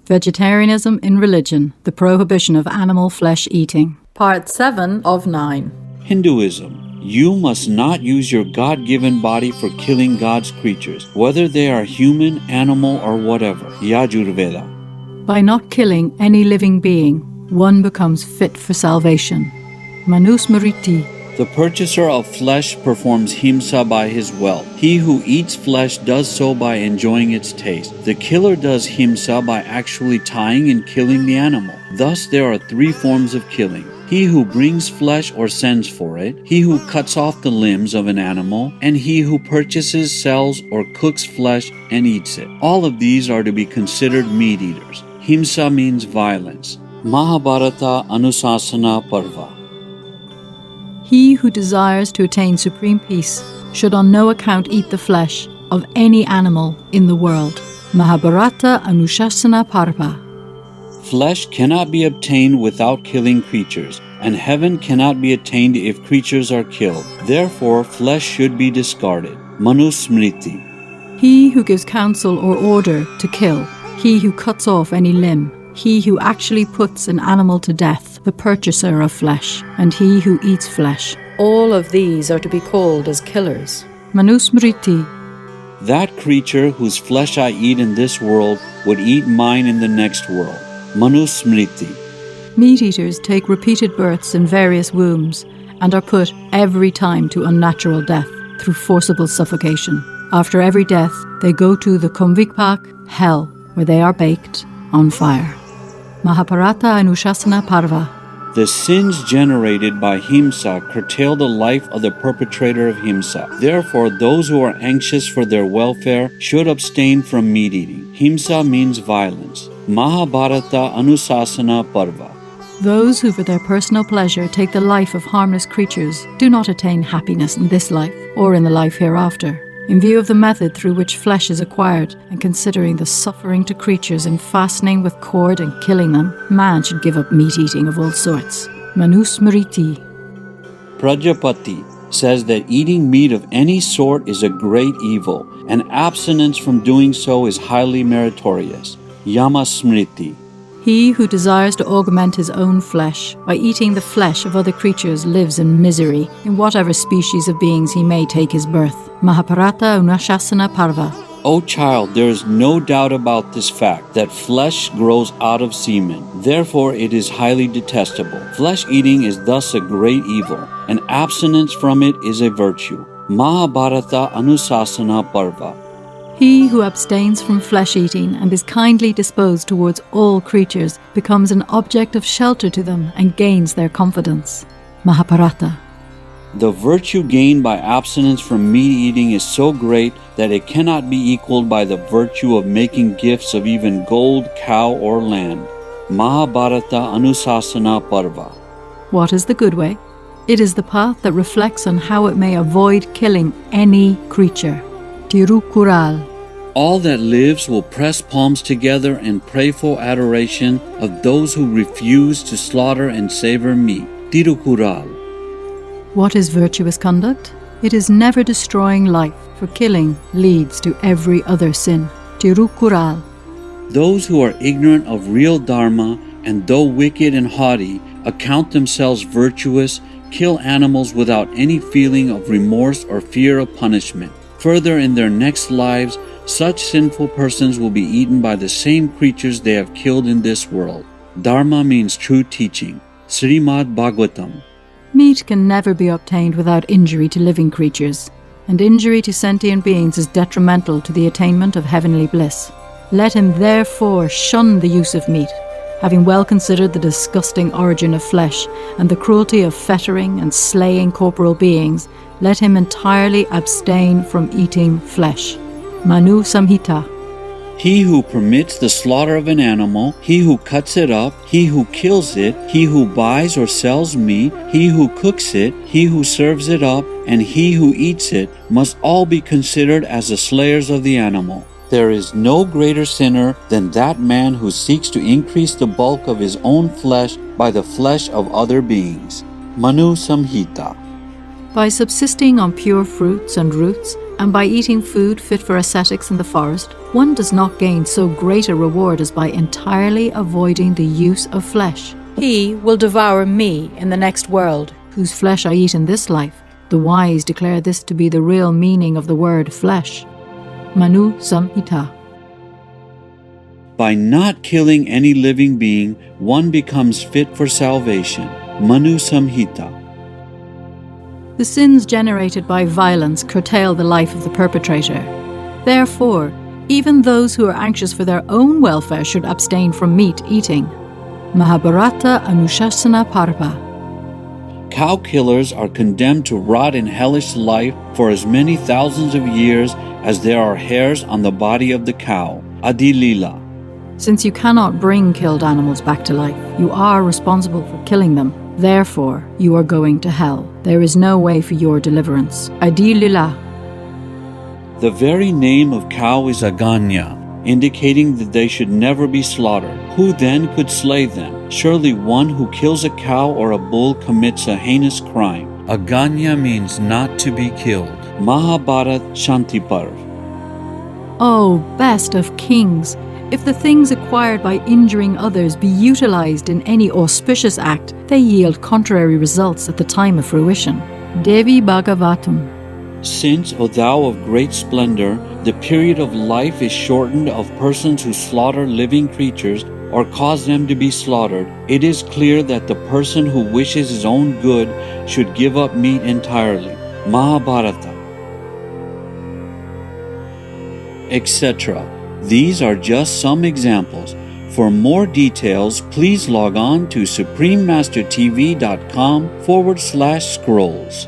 Vegetarianism in Religion, the Prohibition of Animal Flesh Eating. Part 7 of 9. Hinduism. You must not use your God-given body for killing God's creatures, whether they are human, animal, or whatever. Yajurveda. By not killing any living being, one becomes fit for salvation. Manusmriti. The purchaser of flesh performs himsa by his wealth. He who eats flesh does so by enjoying its taste. The killer does himsa by actually tying and killing the animal. Thus there are 3 forms of killing. He who brings flesh or sends for it, he who cuts off the limbs of an animal, and he who purchases, sells, or cooks flesh and eats it. All of these are to be considered meat eaters. Himsa means violence. Mahabharata Anusasana Parva. He who desires to attain supreme peace should on no account eat the flesh of any animal in the world. Mahabharata Anushasana Parva. Flesh cannot be obtained without killing creatures, and heaven cannot be attained if creatures are killed. Therefore, flesh should be discarded. Manusmriti. He who gives counsel or order to kill, he who cuts off any limb, he who actually puts an animal to death, the purchaser of flesh, and he who eats flesh. All of these are to be called as killers. Manusmriti. That creature whose flesh I eat in this world would eat mine in the next world. Manusmriti. Meat eaters take repeated births in various wombs and are put every time to unnatural death through forcible suffocation. After every death, they go to the Kumvikpak, hell, where they are baked on fire. Mahabharata Anushasana Parva. The sins generated by himsa curtail the life of the perpetrator of himsa. Therefore, those who are anxious for their welfare should abstain from meat eating. Himsa means violence. Mahabharata Anusasana Parva. Those who for their personal pleasure take the life of harmless creatures do not attain happiness in this life or in the life hereafter. In view of the method through which flesh is acquired, and considering the suffering to creatures in fastening with cord and killing them, man should give up meat eating of all sorts. Manusmriti. Prajapati says that eating meat of any sort is a great evil, and abstinence from doing so is highly meritorious. Yamasmriti. He who desires to augment his own flesh by eating the flesh of other creatures lives in misery, in whatever species of beings he may take his birth. Mahabharata Anushasana Parva. O child, there is no doubt about this fact, that flesh grows out of semen. Therefore it is highly detestable. Flesh eating is thus a great evil, and abstinence from it is a virtue. Mahabharata Anusasana Parva. He who abstains from flesh eating and is kindly disposed towards all creatures becomes an object of shelter to them and gains their confidence. Mahabharata. The virtue gained by abstinence from meat eating is so great that it cannot be equaled by the virtue of making gifts of even gold, cow, or land. Mahabharata Anusasana Parva. What is the good way? It is the path that reflects on how it may avoid killing any creature. Tirukural. All that lives will press palms together in prayerful adoration of those who refuse to slaughter and savor meat. Tirukural. What is virtuous conduct? It is never destroying life, for killing leads to every other sin. Tirukural. Those who are ignorant of real dharma and though wicked and haughty account themselves virtuous, kill animals without any feeling of remorse or fear of punishment. Further, in their next lives, such sinful persons will be eaten by the same creatures they have killed in this world. Dharma means true teaching. Srimad Bhagavatam. Meat can never be obtained without injury to living creatures, and injury to sentient beings is detrimental to the attainment of heavenly bliss. Let him therefore shun the use of meat, having well considered the disgusting origin of flesh and the cruelty of fettering and slaying corporal beings. Let him entirely abstain from eating flesh. Manu Samhita. He who permits the slaughter of an animal, he who cuts it up, he who kills it, he who buys or sells meat, he who cooks it, he who serves it up, and he who eats it must all be considered as the slayers of the animal. There is no greater sinner than that man who seeks to increase the bulk of his own flesh by the flesh of other beings. Manu Samhita. By subsisting on pure fruits and roots, And by eating food fit for ascetics in the forest, one does not gain so great a reward as by entirely avoiding the use of flesh. He will devour me in the next world, whose flesh I eat in this life. The wise declare this to be the real meaning of the word flesh. Manu Samhita. By not killing any living being, one becomes fit for salvation. Manu Samhita. The sins generated by violence curtail the life of the perpetrator. Therefore, even those who are anxious for their own welfare should abstain from meat eating. Mahabharata Anushasana Parva. Cow killers are condemned to rot in hellish life for as many thousands of years as there are hairs on the body of the cow. Adilila. Since you cannot bring killed animals back to life, you are responsible for killing them. Therefore, you are going to hell. There is no way for your deliverance. Adilila. The very name of cow is Aganya, indicating that they should never be slaughtered. Who then could slay them? Surely one who kills a cow or a bull commits a heinous crime. Aganya means not to be killed. Mahabharat Shantiparv. O best of kings, if the things acquired by injuring others be utilized in any auspicious act, they yield contrary results at the time of fruition. Devi Bhagavatam. Since, O thou of great splendor, the period of life is shortened of persons who slaughter living creatures or cause them to be slaughtered, it is clear that the person who wishes his own good should give up meat entirely. Mahabharata. Etc. These are just some examples. For more details, please log on to suprememastertv.com/scrolls.